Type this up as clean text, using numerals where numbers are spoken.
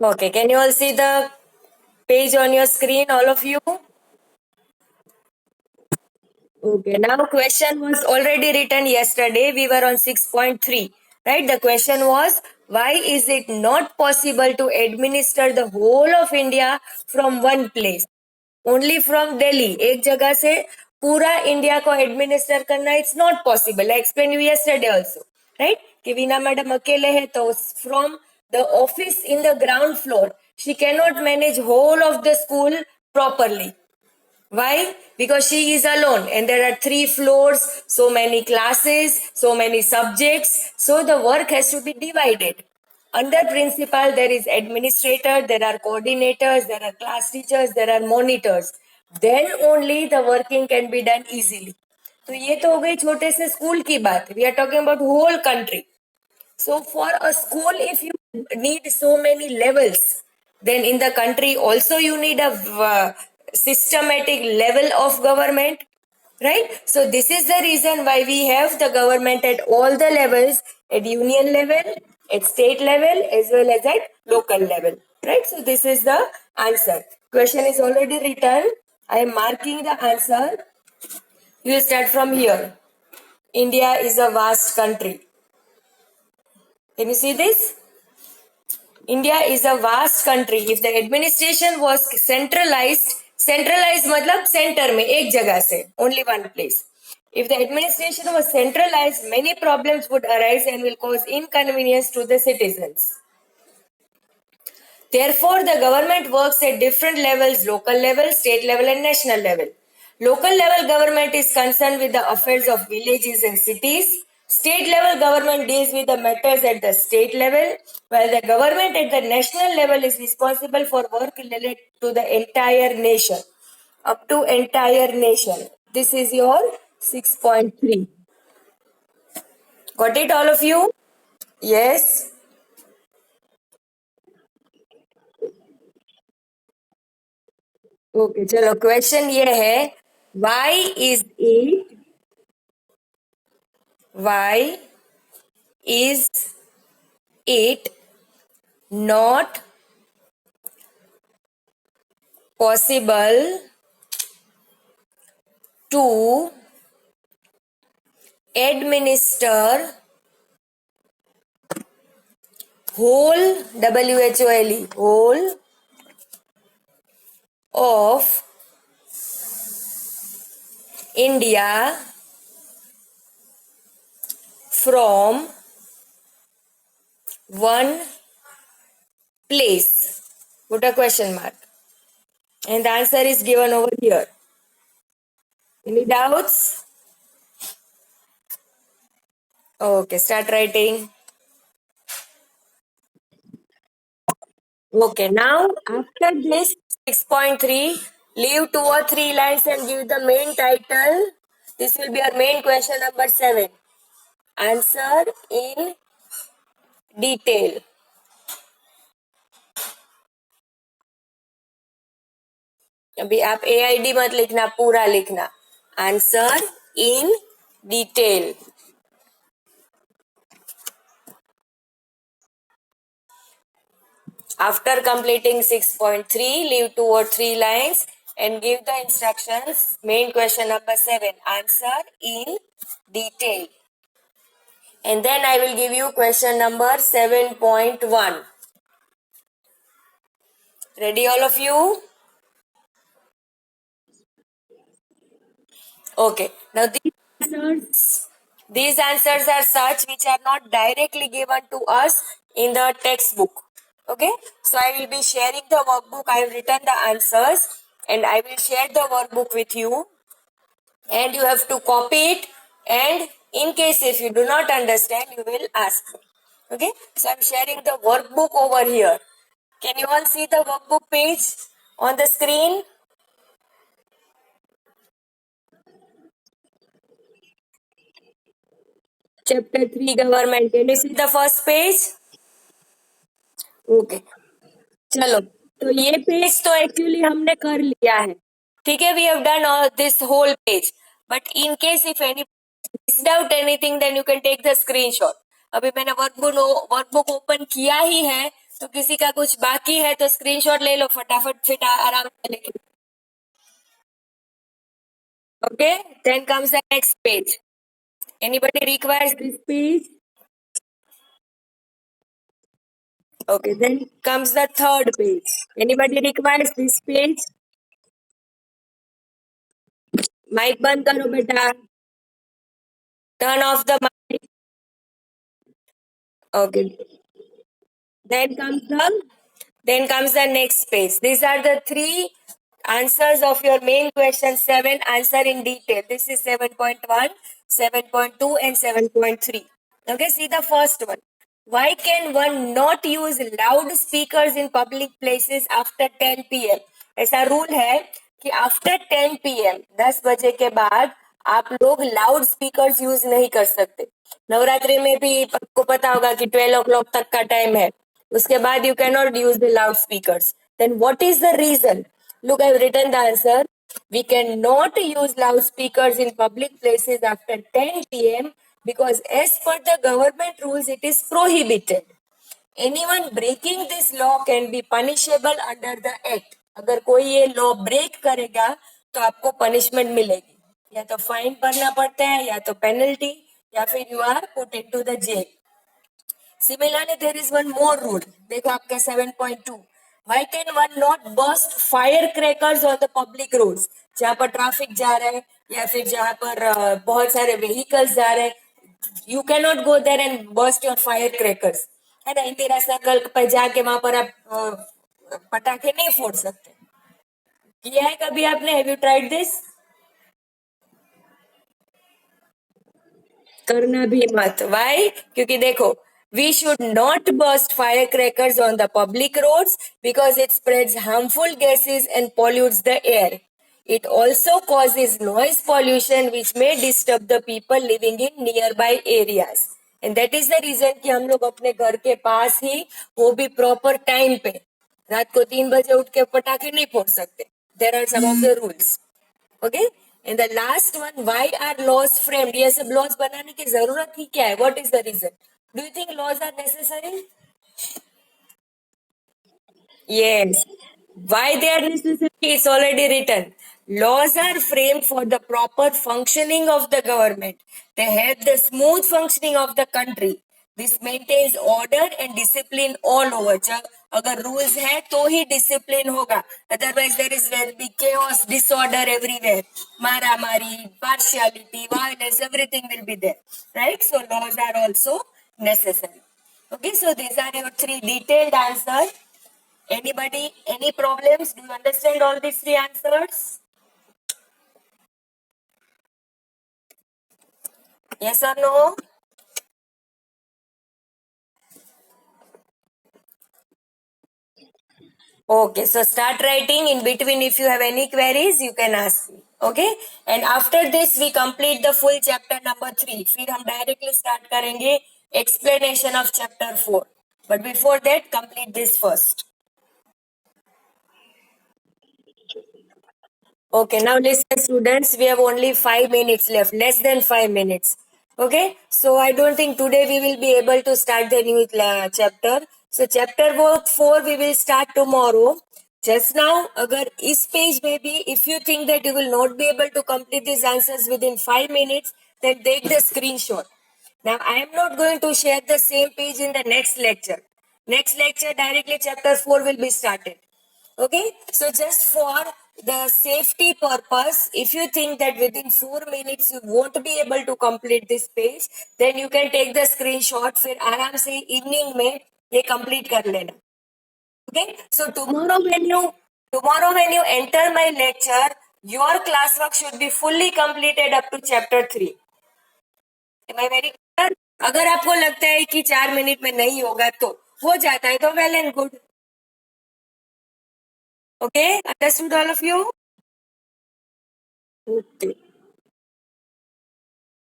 Okay, can you all see the page on your screen, all of you? Okay, now question was already written yesterday. We were on 6.3, right? The question was, why is it not possible to administer the whole of India from one place? Only from Delhi. एक जगह से पूरा India को administer करना it's not possible. I explain you yesterday also, right? कि Veena madam अकेले है तो from the office in the ground floor she can not manage whole of the school properly. Why? Because she is alone and there are 3 floors, so many classes, so many subjects. So the work has to be divided. Under principal, there is administrator, there are coordinators, there are class teachers, there are monitors. Then only the working can be done easily. तो ये तो हो गई छोटे से school की बात. We are talking about whole country. So for a school, if you need so many levels, then in the country also you need a systematic level of government, right? So this is the reason why we have the government at all the levels, at union level, at state level, as well as at local level, right? So this is the answer. Question is already written. I am marking the answer. You will start from here. India is a vast country. Can you see this? India is a vast country. If the administration was centralized मतलब center में एक जगह से, only one place. If the administration was centralized, many problems would arise and will cause inconvenience to the citizens. Therefore, the government works at different levels: local level, state level, and national level. Local level government is concerned with the affairs of villages and cities. State level government deals with the matters at the state level, while the government at the national level is responsible for work related to the entire nation. Up to entire nation. This is your 6.3. Got it, all of you? Yes. Okay चलो question ये है why is it not possible to administer whole of India from one place? Put a question mark. And the answer is given over here. Any doubts? Okay, start writing. Okay, now after this 6.3, leave 2 or 3 lines and give the main title. This will be our main question number 7. Answer in detail. अभी आप AID मत लिखना, पूरा लिखना. Answer in detail. After completing 6.3, leave 2 or 3 lines and give the instructions. Main question number 7. Answer in detail. And then I will give you question number 7.1. Ready, all of you? Okay. Now these answers are such which are not directly given to us in the textbook. Okay. So I will be sharing the workbook. I have written the answers and I will share the workbook with you. And you have to copy it. And in case if you do not understand, you will ask me. Okay. So I'm sharing the workbook over here. Can you all see the workbook page on the screen? Chapter 3 Government. Can you see the first page? Okay. चलो तो ये page तो actually हमने कर लिया है. ठीक है, we have done this whole page. But in case if any missed out anything then you can take the screenshot. अभी मैंने वर्कबुक ओपन किया ही है तो किसी का कुछ बाकी है तो स्क्रीनशॉट ले लो फटाफट, फिर आराम से लिख लो. Okay, then comes the next page. Anybody requires this page? Okay, then comes the third page. Anybody requires this page? Mic बंद करो बेटा. Turn off the mic. Okay. Then comes the next page. These are the three answers of your main question 7. Answer in detail. This is 7.1, 7.2, and 7.3. Okay, see the first one. Why can one not use loudspeakers in public places after 10 p.m.? ऐसा rule है कि after 10 p.m. 10 बजे के बाद आप लोग loud speakers use नहीं कर सकते. नवरात्रि में भी आपको पता होगा कि 12 o'clock तक का टाइम है. उसके बाद you cannot use the loudspeakers. Then what is the reason? Look, I've written the answer. We cannot use loudspeakers in public places after 10 p.m. because as per the government rules, it is prohibited. Anyone breaking this law can be punishable under the act. अगर कोई ये law break करेगा तो आपको punishment मिलेगी. या तो fine भरना पड़ता है, या तो पेनल्टी, या फिर you are put into the jail. Similarly, there is one more rule. देखो आपका 7.2. Why can one not burst firecrackers on the public roads? जहाँ पर ट्रैफिक जा रहा है या फिर जहाँ पर बहुत सारे व्हीकल्स जा रहे हैं, you cannot go there and burst your firecrackers. है ना, इंदिरा सर्कल पर जाके वहां पर आप पटाखे नहीं फोड़ सकते. किया है कभी आपने? Have you tried this? करना भी मत. वाई? क्योंकि देखो, we should not burst firecrackers on the public roads because it spreads harmful gases and pollutes the air. It also causes noise pollution which may disturb the people living in nearby areas. And that is the reason कि हम लोग अपने घर के पास ही, वो भी proper time पे, रात को 3 बजे उठ के पटाखे नहीं फोड़ सकते. There are some of the rules. Okay, and the last one, why are laws framed? ये सब laws बनाने की जरूरत ही क्या है? What is the reason? Do you think laws are necessary? Yes. Why they are necessary? It's already written. Laws are framed for the proper functioning of the government. They help the smooth functioning of the country. This maintains order and discipline all over. जब अगर rules है तो ही discipline होगा. Otherwise there will be chaos, disorder everywhere. मारा मारी, partiality, violence, everything will be there. Right? So laws are also necessary. Okay, so these are your three detailed answers. Anybody, any problems? Do you understand all these three answers? Yes or no? Okay, so start writing. In between, if you have any queries, you can ask me. Okay, and after this, we complete the full chapter number 3. फिर हम directly start करेंगे explanation of chapter 4. But before that, complete this first. Okay, now listen, students. We have only 5 minutes left, less than 5 minutes. Okay, so I don't think today we will be able to start the new chapter. So chapter 4 we will start tomorrow. Just now, agar is page में भी, if you think that you will not be able to complete these answers within 5 minutes, then take the screenshot. Now I am not going to share the same page in the next lecture. Next lecture directly chapter 4 will be started. Okay, so just for the safety purpose, if you think that within 4 minutes you won't be able to complete this page, then you can take the screenshot. फिर आराम से evening में ये complete कर लेना. Okay, so tomorrow when you enter my lecture, your classwork should be fully completed up to chapter 3. Am I very clear? अगर आपको लगता है कि 4 मिनट में नहीं होगा तो हो जाता है तो well and good. Okay, understood all of you? Okay.